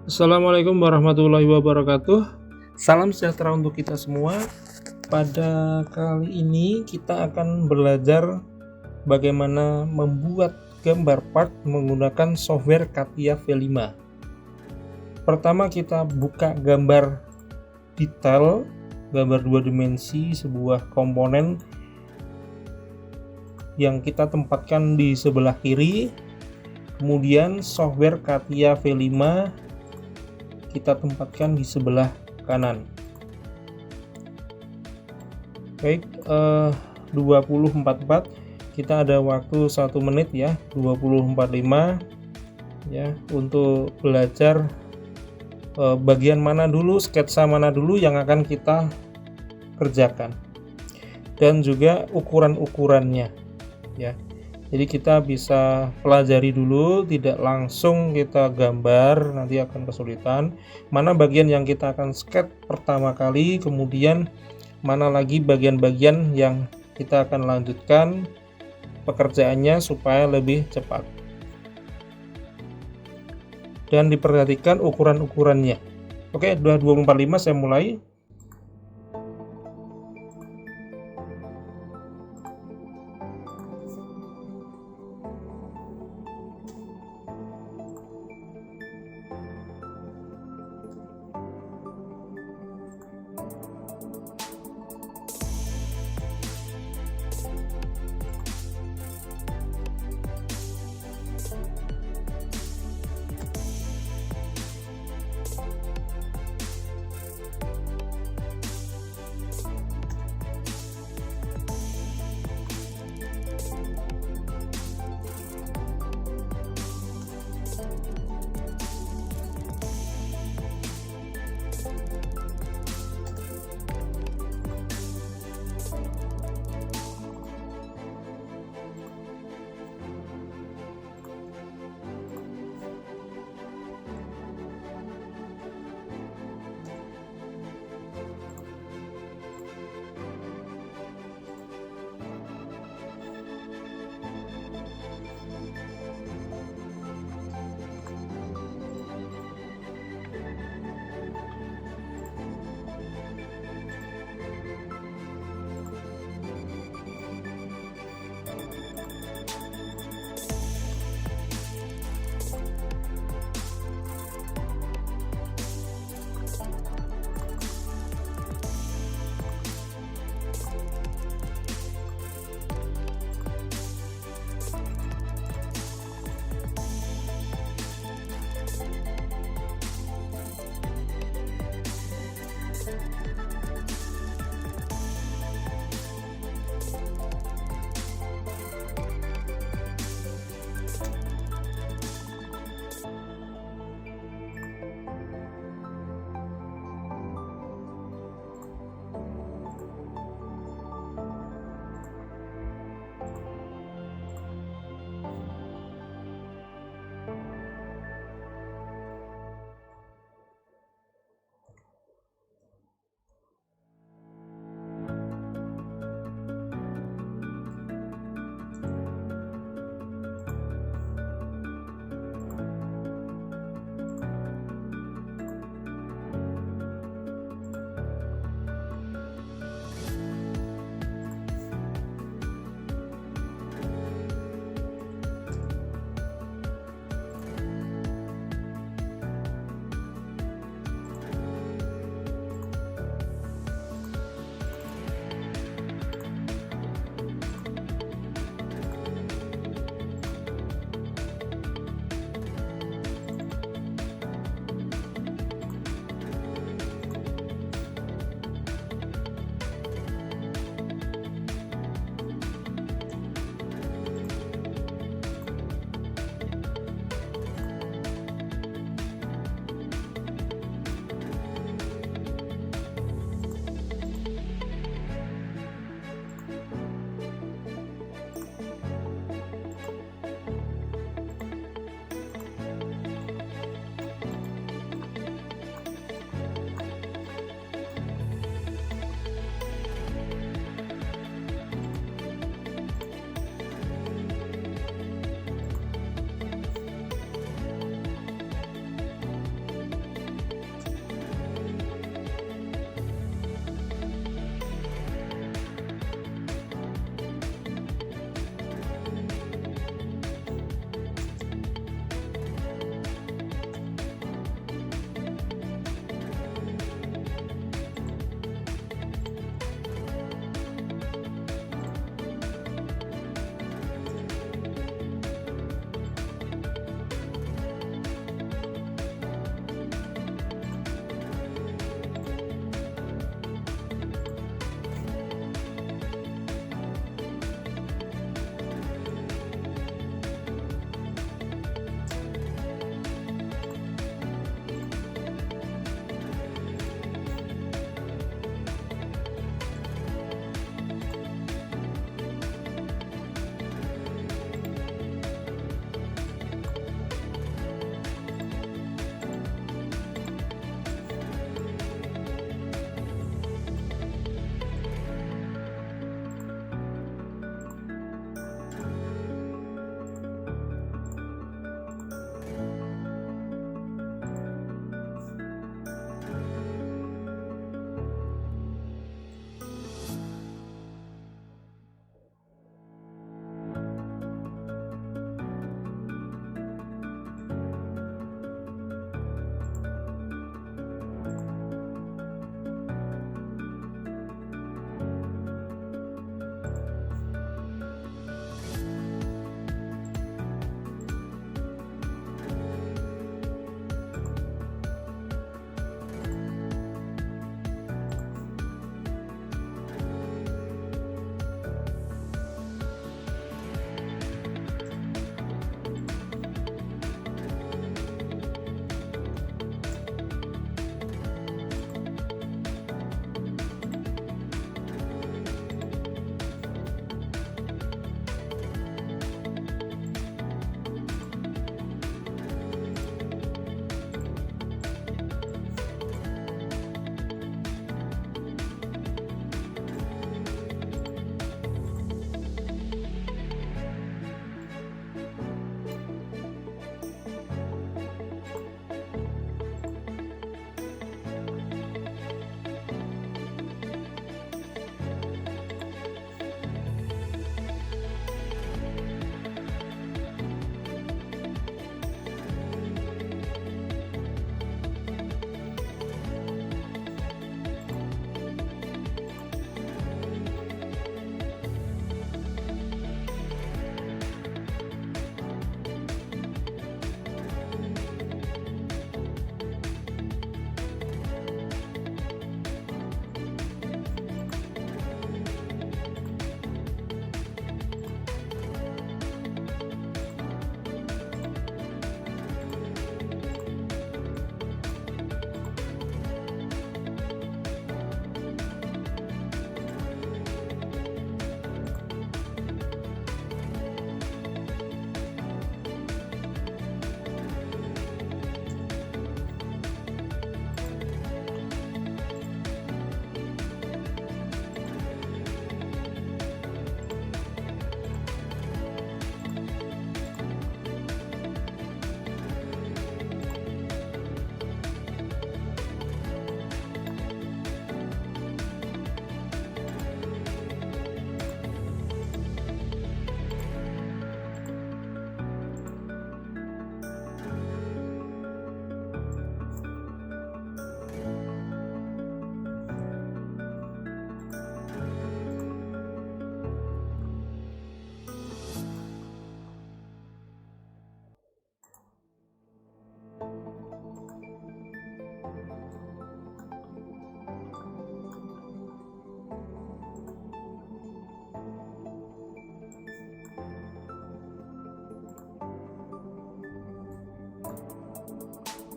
Assalamualaikum warahmatullahi wabarakatuh. Salam sejahtera untuk kita semua. Pada kali ini kita akan belajar bagaimana membuat gambar part menggunakan software CATIA V5. Pertama kita buka gambar detail, gambar 2 dimensi sebuah komponen yang kita tempatkan di sebelah kiri. Kemudian software CATIA V5 kita tempatkan di sebelah kanan. Baik, 2044 kita ada waktu 1 menit ya, 2045 ya, untuk belajar bagian mana dulu, sketsa mana dulu yang akan kita kerjakan, dan juga ukuran-ukurannya ya. Jadi kita bisa pelajari dulu, tidak langsung kita gambar, nanti akan kesulitan. Mana bagian yang kita akan sketch pertama kali, kemudian mana lagi bagian-bagian yang kita akan lanjutkan pekerjaannya supaya lebih cepat. Dan diperhatikan ukuran-ukurannya. Oke, udah 2045 saya mulai.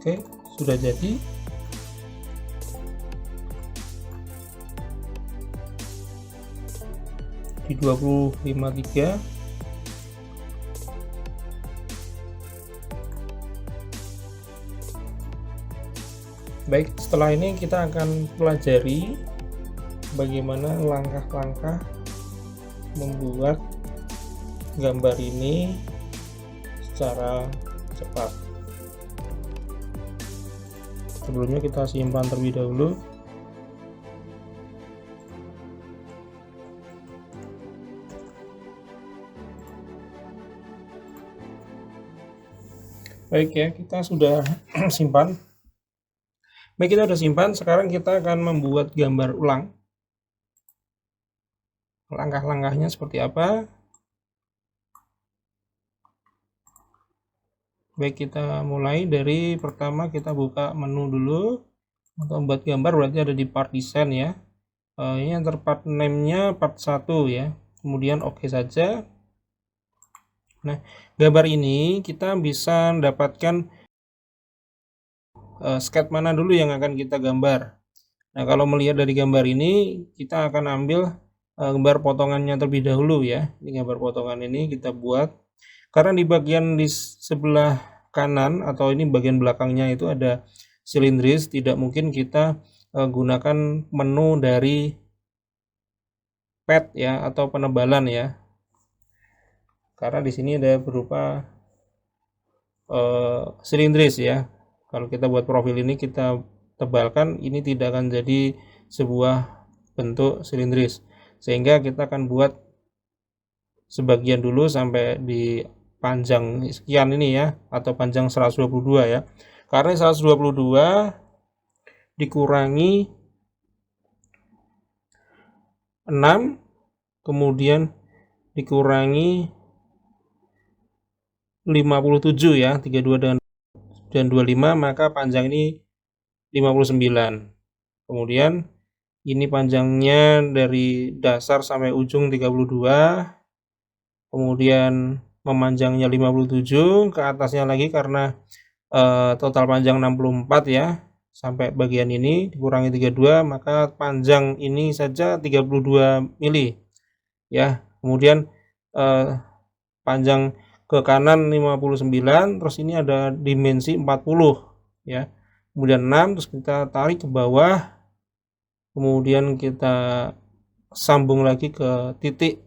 Oke, sudah jadi. Di 25.3. Baik, setelah ini kita akan pelajari bagaimana langkah-langkah membuat gambar ini secara cepat. Sebelumnya kita simpan terlebih dahulu. Baik ya, kita sudah simpan. Baik, kita sudah simpan. Sekarang kita akan membuat gambar ulang. Langkah-langkahnya seperti apa? Baik, kita mulai dari pertama, kita buka menu dulu. Untuk membuat gambar berarti ada di part desain ya. Ini enter part name-nya part 1 ya. Kemudian oke saja. Nah, gambar ini kita bisa mendapatkan sketch mana dulu yang akan kita gambar. Nah, kalau melihat dari gambar ini, kita akan ambil gambar potongannya terlebih dahulu ya. Ini gambar potongan ini kita buat. Karena di bagian di sebelah kanan atau ini bagian belakangnya itu ada silindris, tidak mungkin kita gunakan menu dari pad ya atau penebalan ya. Karena di sini ada berupa silindris ya. Kalau kita buat profil ini kita tebalkan, ini tidak akan jadi sebuah bentuk silindris. Sehingga kita akan buat sebagian dulu sampai di panjang sekian ini ya, atau panjang 122 ya. Karena 122 dikurangi 6 kemudian dikurangi 57 ya, 32 dan 25, maka panjang ini 59. Kemudian ini panjangnya dari dasar sampai ujung 32, kemudian memanjangnya 57, ke atasnya lagi karena total panjang 64 ya, sampai bagian ini dikurangi 32, maka panjang ini saja 32 mili ya. Kemudian panjang ke kanan 59, terus ini ada dimensi 40 ya. Kemudian 6, terus kita tarik ke bawah, kemudian kita sambung lagi ke titik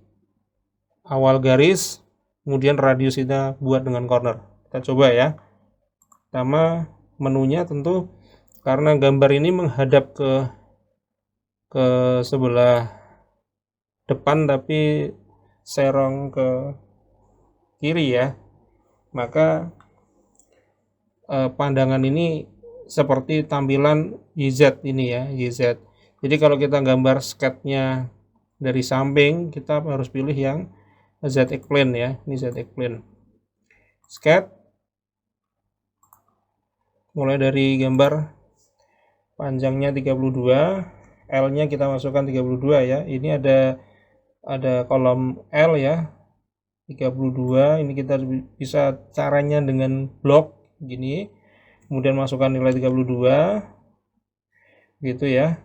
awal garis, kemudian radius kita buat dengan corner. Kita coba ya. Pertama, menunya tentu karena gambar ini menghadap ke sebelah depan tapi serong ke kiri ya, maka pandangan ini seperti tampilan YZ ini ya, YZ. Jadi kalau kita gambar sketnya dari samping, kita harus pilih yang ZX plane ya. Ini ZX plane. Sketch. Mulai dari gambar panjangnya 32, L-nya kita masukkan 32 ya. Ini ada kolom L ya. 32, ini kita bisa caranya dengan blok gini. Kemudian masukkan nilai 32 gitu ya.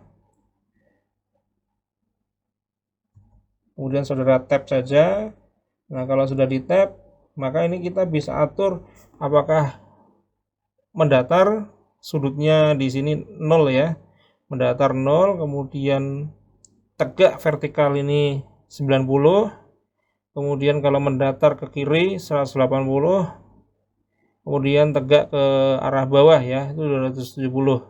Kemudian saudara tap saja. Nah, kalau sudah di tap, maka ini kita bisa atur apakah mendatar, sudutnya di sini 0 ya. Mendatar 0, kemudian tegak vertikal ini 90. Kemudian kalau mendatar ke kiri 180, kemudian tegak ke arah bawah ya, itu 270.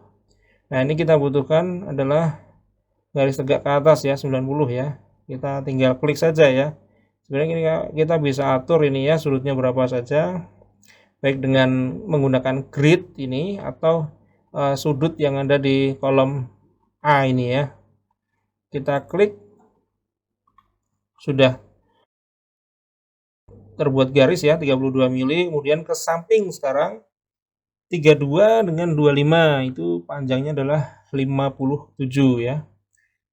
Nah, ini kita butuhkan adalah garis tegak ke atas ya, 90 ya. Kita tinggal klik saja ya. Sebenarnya ini kita bisa atur ini ya, sudutnya berapa saja, baik dengan menggunakan grid ini atau sudut yang ada di kolom A ini ya. Kita klik, sudah terbuat garis ya 32 mili. Kemudian ke samping sekarang 32 dengan 25 itu panjangnya adalah 57 ya,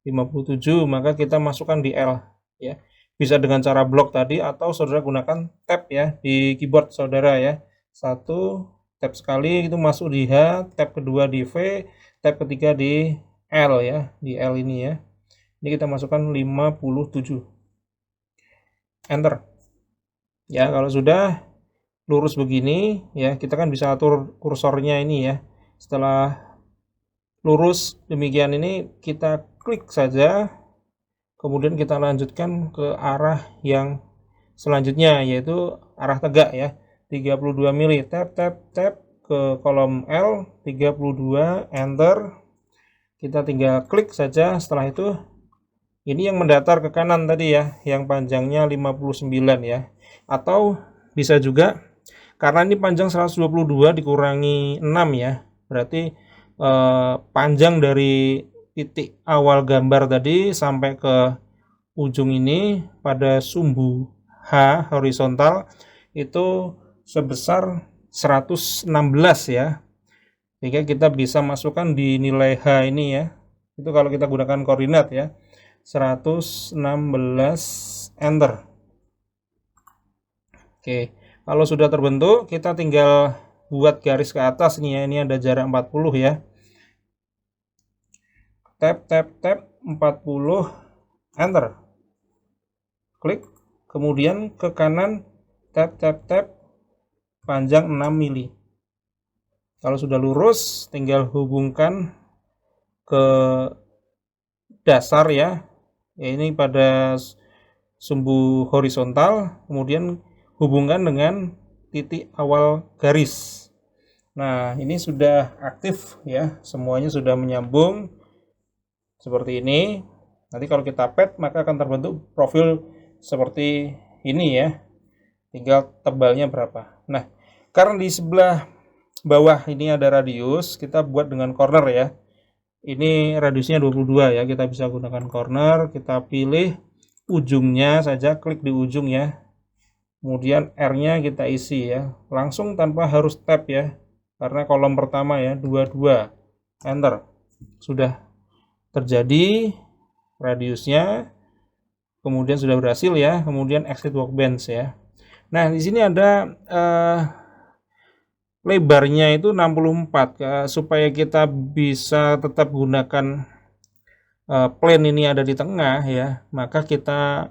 57, maka kita masukkan di L ya. Bisa dengan cara blok tadi atau saudara gunakan tab ya di keyboard saudara ya. 1, tab sekali itu masuk di H, tab kedua di V, tab ketiga di L ya, di L ini ya. Ini kita masukkan 57. Enter. Ya, kalau sudah lurus begini ya, kita kan bisa atur kursornya ini ya. Setelah lurus demikian ini, kita klik saja, kemudian kita lanjutkan ke arah yang selanjutnya, yaitu arah tegak ya, 32 mili. Tap ke kolom L 32, enter. Kita tinggal klik saja. Setelah itu ini yang mendatar ke kanan tadi ya, yang panjangnya 59 ya. Atau bisa juga karena ini panjang 122 dikurangi 6 ya, berarti panjang dari titik awal gambar tadi sampai ke ujung ini pada sumbu H horizontal itu sebesar 116 ya. Sehingga kita bisa masukkan di nilai H ini ya. Itu kalau kita gunakan koordinat ya. 116, enter. Oke, kalau sudah terbentuk, kita tinggal buat garis ke atas nih ya. Ini ada jarak 40 ya. Tap 40, enter. Klik, kemudian ke kanan tap panjang 6 mili. Kalau sudah lurus, tinggal hubungkan ke dasar ya. Ini pada sumbu horizontal, kemudian hubungkan dengan titik awal garis. Nah, ini sudah aktif ya, semuanya sudah menyambung seperti ini. Nanti kalau kita pad, maka akan terbentuk profil seperti ini ya. Tinggal tebalnya berapa. Nah, karena di sebelah bawah ini ada radius, kita buat dengan corner ya. Ini radiusnya 22 ya, kita bisa gunakan corner, kita pilih ujungnya saja, klik di ujung ya. Kemudian R-nya kita isi ya, langsung tanpa harus tab ya, karena kolom pertama ya, 22, enter. Sudah terjadi radiusnya, kemudian sudah berhasil ya, kemudian exit workbench ya. Nah, di sini ada lebarnya itu 64 supaya kita bisa tetap gunakan plane ini ada di tengah ya, maka kita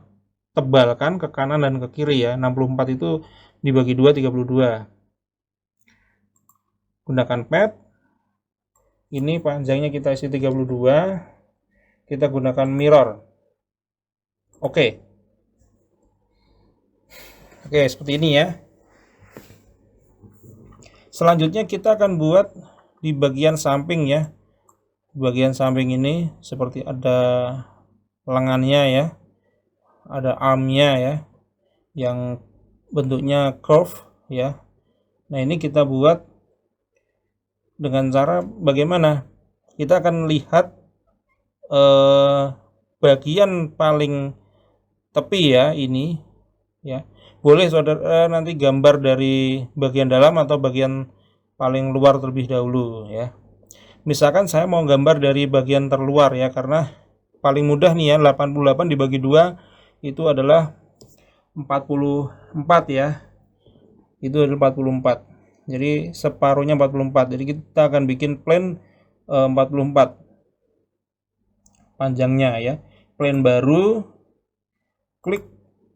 tebalkan ke kanan dan ke kiri ya. 64 itu dibagi 2, 32. Gunakan pad. Ini panjangnya kita isi 32. Kita gunakan mirror. Oke, seperti ini ya. Selanjutnya kita akan buat di bagian samping ya. Bagian samping ini seperti ada lengannya ya, ada armnya ya, yang bentuknya curve ya. Nah, ini kita buat dengan cara bagaimana? Kita akan lihat bagian paling tepi ya, ini ya. Boleh saudara nanti gambar dari bagian dalam atau bagian paling luar terlebih dahulu ya. Misalkan saya mau gambar dari bagian terluar ya, karena paling mudah nih ya, 88 dibagi 2 itu adalah 44 ya. Itu adalah 44. Jadi separuhnya 44. Jadi kita akan bikin plane 44 panjangnya ya. Plane baru, klik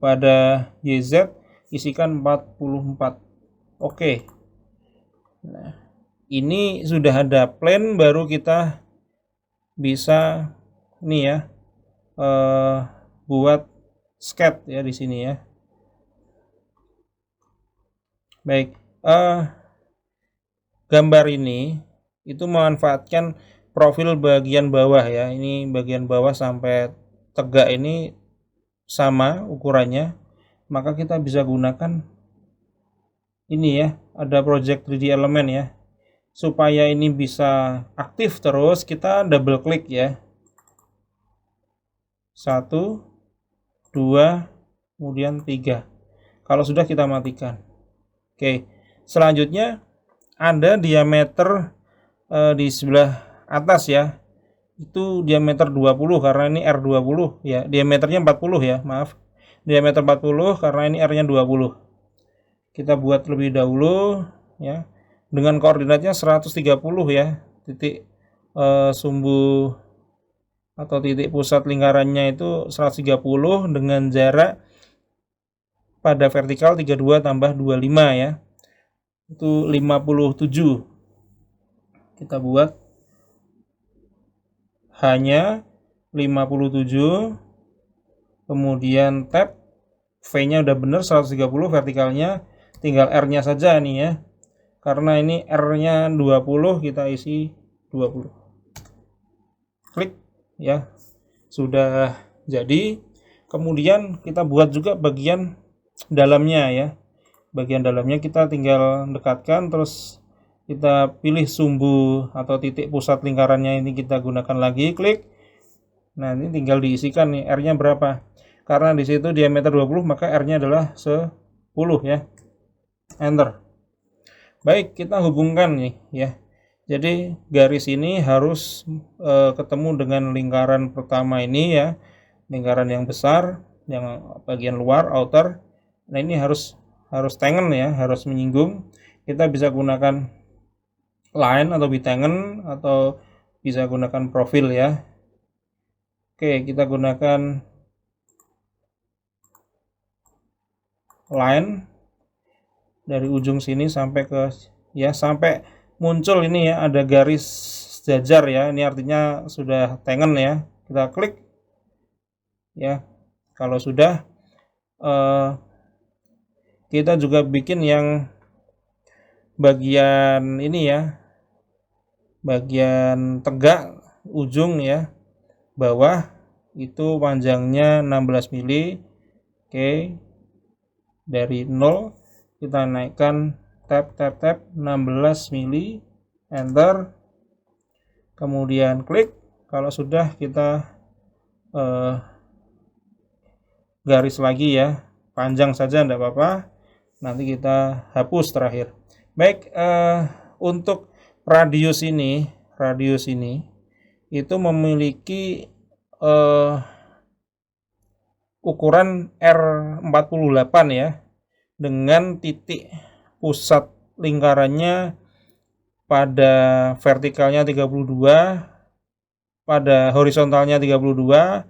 pada YZ, isikan 44. Oke. Nah, ini sudah ada plane, baru kita bisa nih ya buat sketch ya di sini ya. Baik, gambar ini itu memanfaatkan profil bagian bawah ya. Ini bagian bawah sampai tegak ini sama ukurannya, maka kita bisa gunakan ini ya, ada project 3D element ya. Supaya ini bisa aktif terus, kita double klik ya. 1, 2, kemudian 3. Kalau sudah kita matikan. Oke, selanjutnya ada diameter di sebelah atas ya. Itu diameter 20 karena ini R20 ya. Diameternya 40 ya, maaf. Diameter 40 karena ini R-nya 20. Kita buat lebih dahulu ya. dengan koordinatnya 130 ya, titik sumbu atau titik pusat lingkarannya itu 130 dengan jarak pada vertikal 32 tambah 25 ya, itu 57. Kita buat hanya 57, kemudian tab, V-nya udah bener 130, vertikalnya tinggal R-nya saja nih ya, karena ini R-nya 20, kita isi 20. Klik ya, sudah jadi. Kemudian kita buat juga bagian dalamnya ya. Bagian dalamnya kita tinggal dekatkan, terus kita pilih sumbu atau titik pusat lingkarannya ini kita gunakan lagi, klik. Nah, ini tinggal diisikan nih R-nya berapa. Karena di situ diameter 20, maka R-nya adalah 10 ya. Enter. Baik, kita hubungkan nih ya. Jadi garis ini harus ketemu dengan lingkaran pertama ini ya, lingkaran yang besar, yang bagian luar outer. Nah, ini harus tangen ya, harus menyinggung. Kita bisa gunakan line atau bitangen atau bisa gunakan profil ya. Oke, kita gunakan line dari ujung sini sampai ke ya, sampai muncul ini ya, ada garis sejajar ya, ini artinya sudah tangen ya. Kita klik ya. Kalau sudah, kita juga bikin yang bagian ini ya, bagian tegak ujung ya, bawah itu panjangnya 16 mili. Oke, dari 0 kita naikkan tab 16 mili, enter, kemudian klik. Kalau sudah, kita garis lagi ya, panjang saja enggak apa-apa, nanti kita hapus terakhir. Baik, untuk radius ini itu memiliki ukuran R48 ya, dengan titik pusat lingkarannya pada vertikalnya 32, pada horizontalnya 32,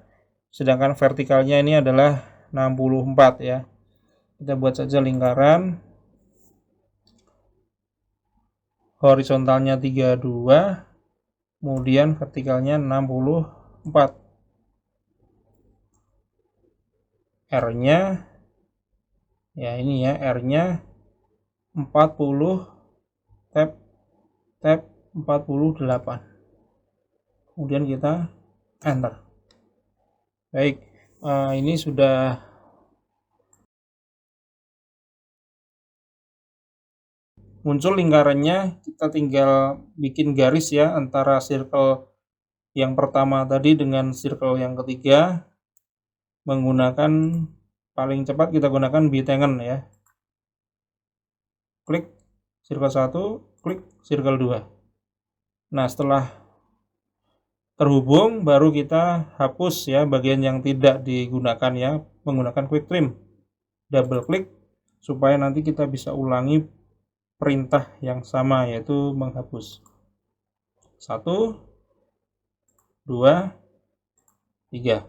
sedangkan vertikalnya ini adalah 64 ya. Kita buat saja lingkaran, horizontalnya 32, kemudian vertikalnya 64. R-nya ya, ini ya, R-nya 40 tab 48. Kemudian kita enter. Baik, ini sudah muncul lingkarannya. Kita tinggal bikin garis ya antara circle yang pertama tadi dengan circle yang ketiga. Menggunakan, paling cepat kita gunakan bitangen ya. Klik circle 1, klik circle 2. Nah, setelah terhubung baru kita hapus ya bagian yang tidak digunakan ya, menggunakan quick trim. Double klik supaya nanti kita bisa ulangi perintah yang sama, yaitu menghapus. 1, 2, 3.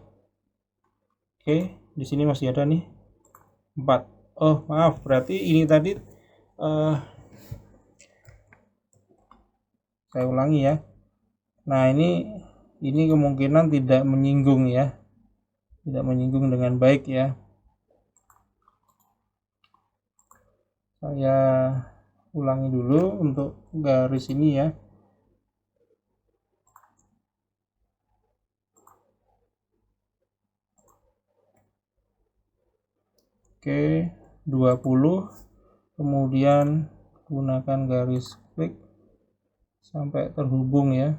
Oke, di sini masih ada nih 4. Oh, maaf, berarti ini tadi saya ulangi ya. Nah, ini kemungkinan tidak menyinggung ya. Tidak menyinggung dengan baik ya. Saya ulangi dulu untuk garis ini ya. Oke, 20, kemudian gunakan garis klik sampai terhubung ya,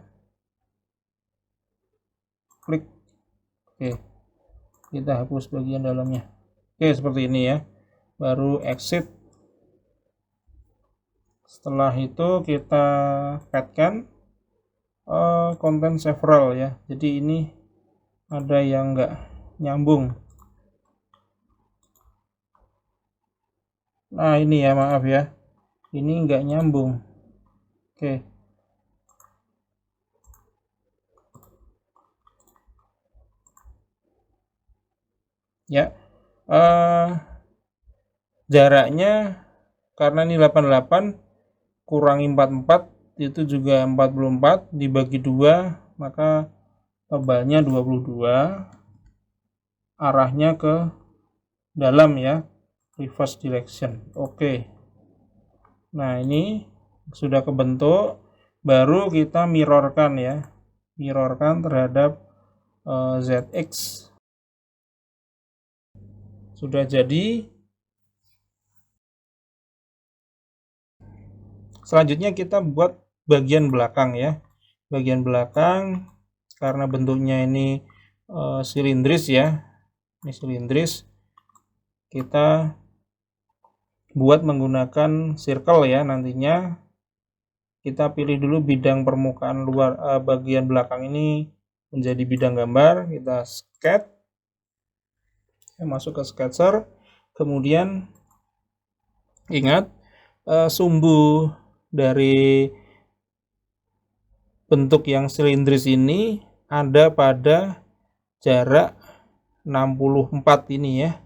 klik. Oke, kita hapus bagian dalamnya. Oke, seperti ini ya, baru exit. Setelah itu kita petkan konten several ya, jadi ini ada yang enggak nyambung. Nah, ini ya, maaf ya, ini enggak nyambung. Oke. Ya. Jaraknya karena ini 88 kurangi 44 itu juga 44 dibagi 2, maka tebalnya 22, arahnya ke dalam ya, reverse direction. Oke. Nah, ini sudah kebentuk, baru kita mirrorkan ya. Mirrorkan terhadap ZX. Sudah jadi. Selanjutnya kita buat bagian belakang ya. Bagian belakang karena bentuknya ini silindris ya. Ini silindris. Kita buat menggunakan circle ya nantinya. Kita pilih dulu bidang permukaan luar bagian belakang ini menjadi bidang gambar. Kita sketch. Masuk ke sketcher. Kemudian ingat sumbu dari bentuk yang silindris ini ada pada jarak 64 ini ya.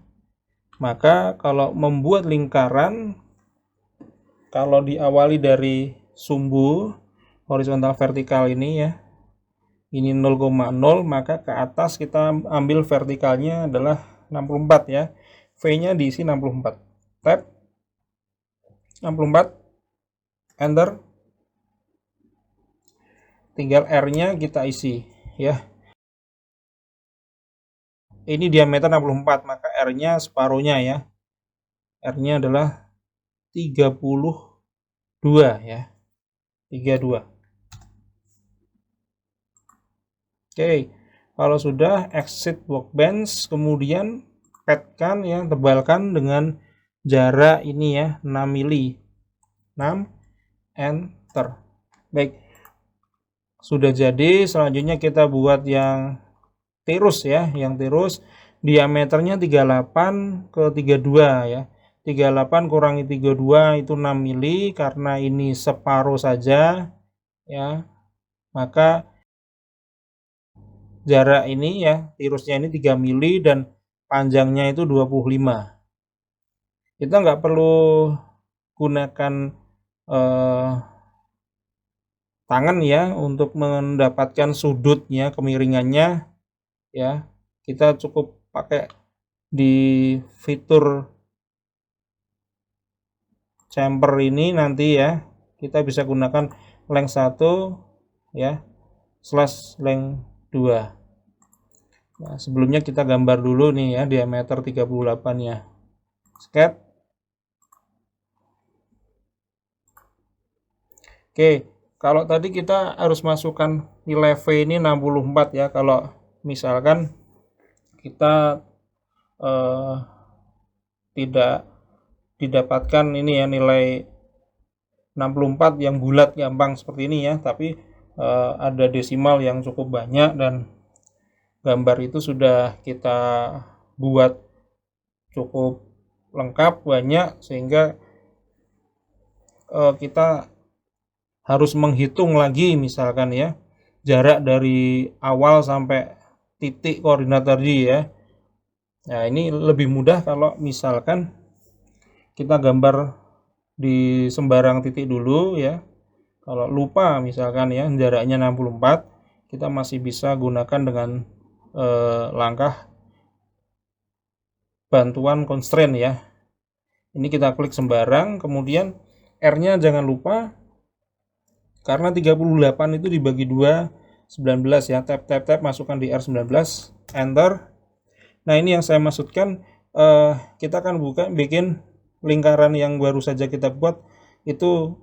Maka kalau membuat lingkaran, kalau diawali dari sumbu horizontal vertikal ini ya, ini 0,0, maka ke atas kita ambil vertikalnya adalah 64 ya. V-nya diisi 64. Tab 64, enter. Tinggal R-nya kita isi ya. Ini diameter 64, maka R-nya separuhnya ya. R-nya adalah 32 ya. 32. Oke, kalau sudah exit workbench, kemudian petkan ya, tebalkan dengan jarak ini ya, 6 mili. 6, enter. Baik, sudah jadi. Selanjutnya kita buat yang tirus ya, yang tirus diameternya 38 ke 32 ya. 38 kurangi 32 itu 6 mili, karena ini separuh saja ya. Maka jarak ini ya, tirusnya ini 3 mili dan panjangnya itu 25. Kita nggak perlu gunakan tangan ya untuk mendapatkan sudutnya, kemiringannya ya. Kita cukup pakai di fitur chamfer ini nanti ya. Kita bisa gunakan length 1 ya slash length 2. Nah, sebelumnya kita gambar dulu nih ya diameter 38 ya. Sketch. Oke, kalau tadi kita harus masukkan nilai V ini 64 ya. Kalau misalkan kita tidak didapatkan ini ya nilai 64 yang bulat gampang seperti ini ya, tapi ada desimal yang cukup banyak dan gambar itu sudah kita buat cukup lengkap banyak, sehingga kita harus menghitung lagi misalkan ya jarak dari awal sampai titik koordinat tadi ya. Nah, ini lebih mudah kalau misalkan kita gambar di sembarang titik dulu ya. Kalau lupa misalkan ya jaraknya 64, kita masih bisa gunakan dengan langkah bantuan constraint ya. Ini kita klik sembarang, kemudian R-nya jangan lupa, karena 38 itu dibagi 2, 19 ya. Tap, masukkan di R19, enter. Nah, ini yang saya maksudkan, kita akan bikin lingkaran yang baru saja kita buat itu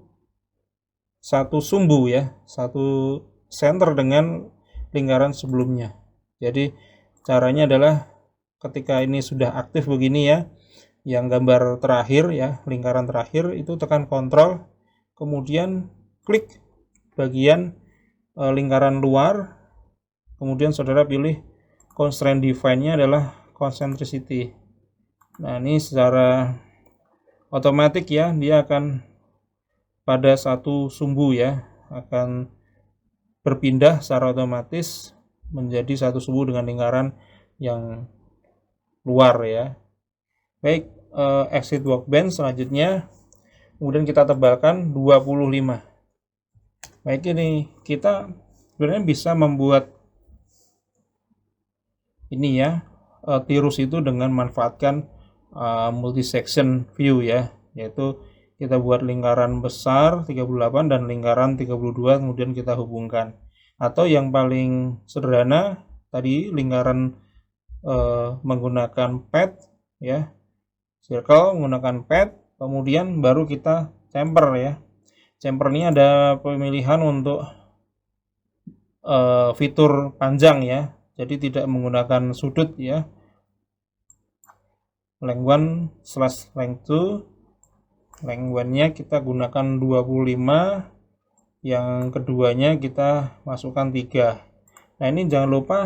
satu sumbu ya, satu center dengan lingkaran sebelumnya. Jadi caranya adalah ketika ini sudah aktif begini ya, yang gambar terakhir ya, lingkaran terakhir itu tekan Ctrl, kemudian klik bagian lingkaran luar, kemudian saudara pilih constraint define-nya adalah concentricity. Nah, ini secara otomatis ya dia akan pada satu sumbu ya, akan berpindah secara otomatis menjadi satu sumbu dengan lingkaran yang luar ya. Baik, exit workbench selanjutnya kemudian kita tebalkan 25. Baik, ini kita sebenarnya bisa membuat ini ya, tirus itu dengan manfaatkan multi section view ya, yaitu kita buat lingkaran besar 38 dan lingkaran 32 kemudian kita hubungkan. Atau yang paling sederhana tadi lingkaran menggunakan pad ya, circle menggunakan pad, kemudian baru kita chamfer ya. Chamfer ini ada pemilihan untuk fitur panjang ya, jadi tidak menggunakan sudut ya. Length 1/length 2, length 1-nya kita gunakan 25, yang keduanya kita masukkan 3. Nah, ini jangan lupa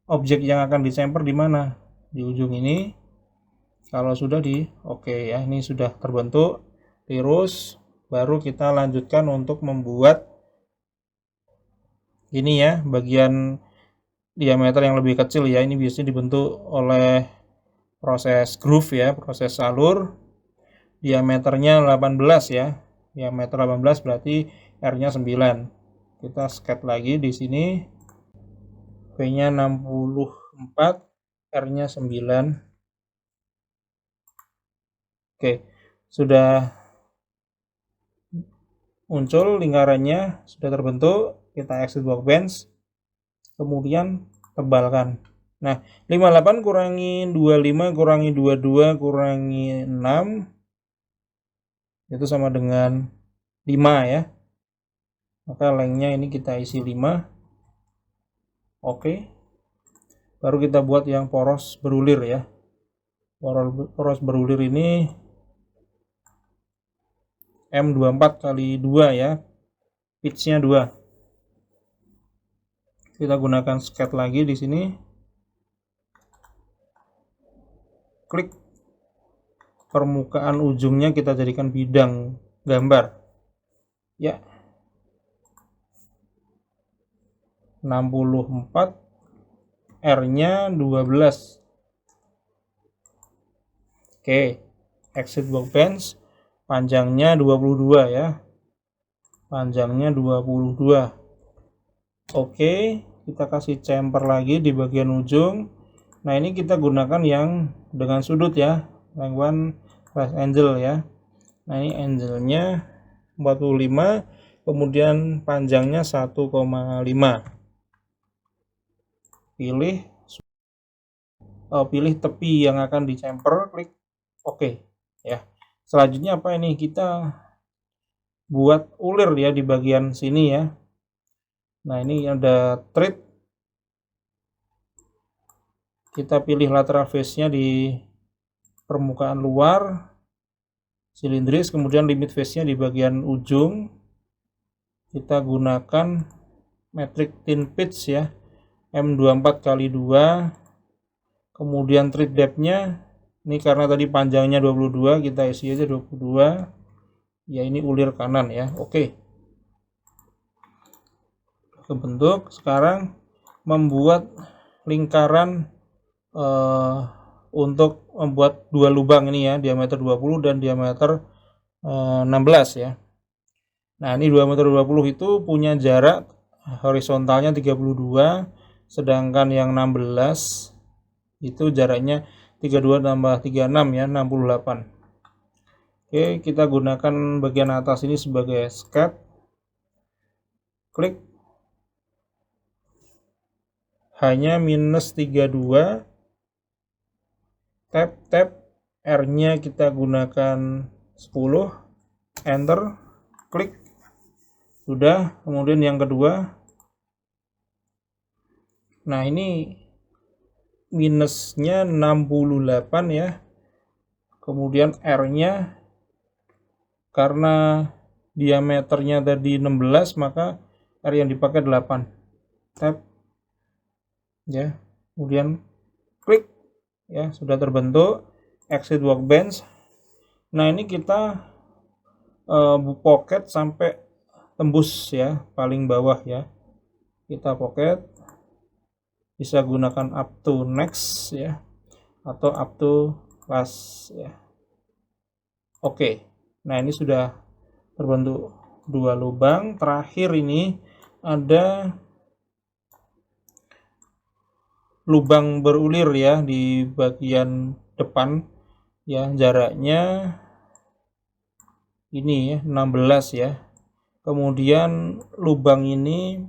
objek yang akan dichamfer di mana? Di ujung ini. Kalau sudah oke ya, ini sudah terbentuk tirus, baru kita lanjutkan untuk membuat ini ya, bagian diameter yang lebih kecil ya. Ini biasanya dibentuk oleh proses groove ya, proses alur. Diameternya 18 ya. Diameter 18 berarti R-nya 9. Kita sket lagi di sini. V-nya 64, R-nya 9. Oke, sudah muncul lingkarannya, sudah terbentuk. Kita exit workbench, kemudian tebalkan. Nah, 58 kurangi 25 kurangi 22 kurangi 6 itu sama dengan 5 ya. Maka lengthnya ini kita isi 5. Oke. Baru kita buat yang poros berulir ya. Poros berulir ini M24 kali 2 ya. Pitch-nya 2. Kita gunakan sket lagi di sini. Klik permukaan ujungnya kita jadikan bidang gambar. Ya. 64, R-nya 12. Oke. Exit workbench, panjangnya 22 ya. Panjangnya 22. Oke, kita kasih chamfer lagi di bagian ujung. Nah, ini kita gunakan yang dengan sudut ya, length 1 right angle ya. Nah, ini angle-nya 45, kemudian panjangnya 1,5. Pilih tepi yang akan di chamfer, klik oke ya. Selanjutnya apa ini? Kita buat ulir ya di bagian sini ya. Nah, ini ada thread. Kita pilih lateral face-nya di permukaan luar, silindris, kemudian limit face-nya di bagian ujung. Kita gunakan metric thin pitch ya, M24 kali 2. Kemudian thread depth-nya, ini karena tadi panjangnya 22, kita isi aja 22. Ya, ini ulir kanan ya. Oke. Kebentuk. Sekarang membuat lingkaran untuk membuat dua lubang ini ya, diameter 20 dan diameter 16 ya. Nah, ini diameter 20 itu punya jarak horizontalnya 32, sedangkan yang 16 itu jaraknya 32 tambah 36 ya, 68. Oke, kita gunakan bagian atas ini sebagai sketch. Klik. Hanya minus 32. Tab. R-nya kita gunakan 10. Enter. Klik. Sudah. Kemudian yang kedua. Nah, ini minusnya 68 ya. Kemudian R-nya karena diameternya tadi 16, maka R yang dipakai 8. Tab ya. Kemudian klik ya, sudah terbentuk exit workbench. Nah, ini kita pocket sampai tembus ya, paling bawah ya. Kita pocket, bisa gunakan up to next ya, atau up to last ya. Oke, nah ini sudah terbentuk 2 lubang. Terakhir ini ada lubang berulir ya di bagian depan ya, jaraknya ini ya 16 ya. Kemudian lubang ini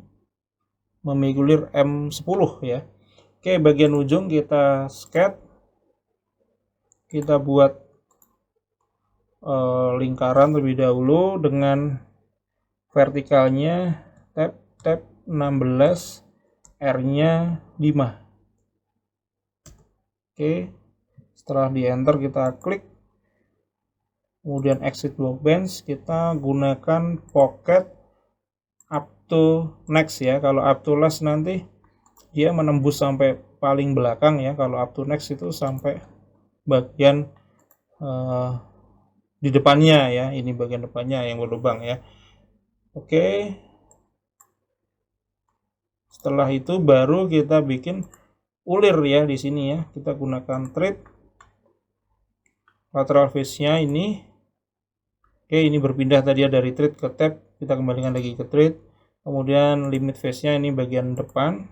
memiliki ulir M10 ya. Oke, bagian ujung kita sketch, kita buat lingkaran terlebih dahulu dengan vertikalnya tab 16, R-nya 5. Oke, setelah di enter kita klik, kemudian exit workbench, kita gunakan pocket up to next ya. Kalau up to last nanti dia menembus sampai paling belakang ya. Kalau up to next itu sampai bagian di depannya ya. Ini bagian depannya yang berlubang ya. Oke, setelah itu baru kita bikin ulir ya di sini ya. Kita gunakan thread, lateral face-nya ini. Oke, ini berpindah tadi ya dari thread ke tab, kita kembalikan lagi ke thread. Kemudian limit face-nya ini bagian depan.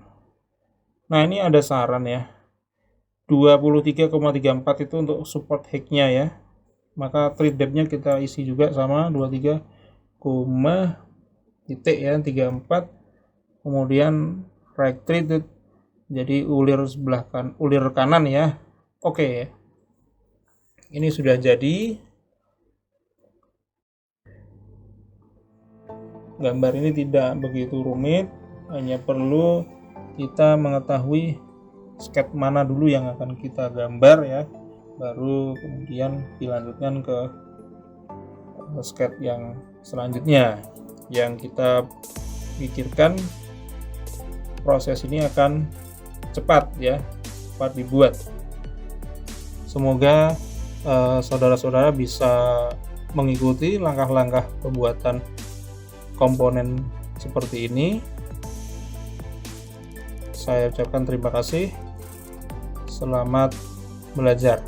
Nah, ini ada saran ya. 23,34 itu untuk support height-nya ya. Maka thread depth-nya kita isi juga sama 23, titik ya 34. Kemudian right thread, jadi ulir sebelah ulir kanan ya. Oke. Ini sudah jadi. Gambar ini tidak begitu rumit, hanya perlu kita mengetahui sketch mana dulu yang akan kita gambar ya, baru kemudian dilanjutkan ke sketch yang selanjutnya. Yang kita pikirkan proses ini akan cepat ya, cepat dibuat. Semoga saudara-saudara bisa mengikuti langkah-langkah pembuatan komponen seperti ini. Saya ucapkan terima kasih. Selamat belajar.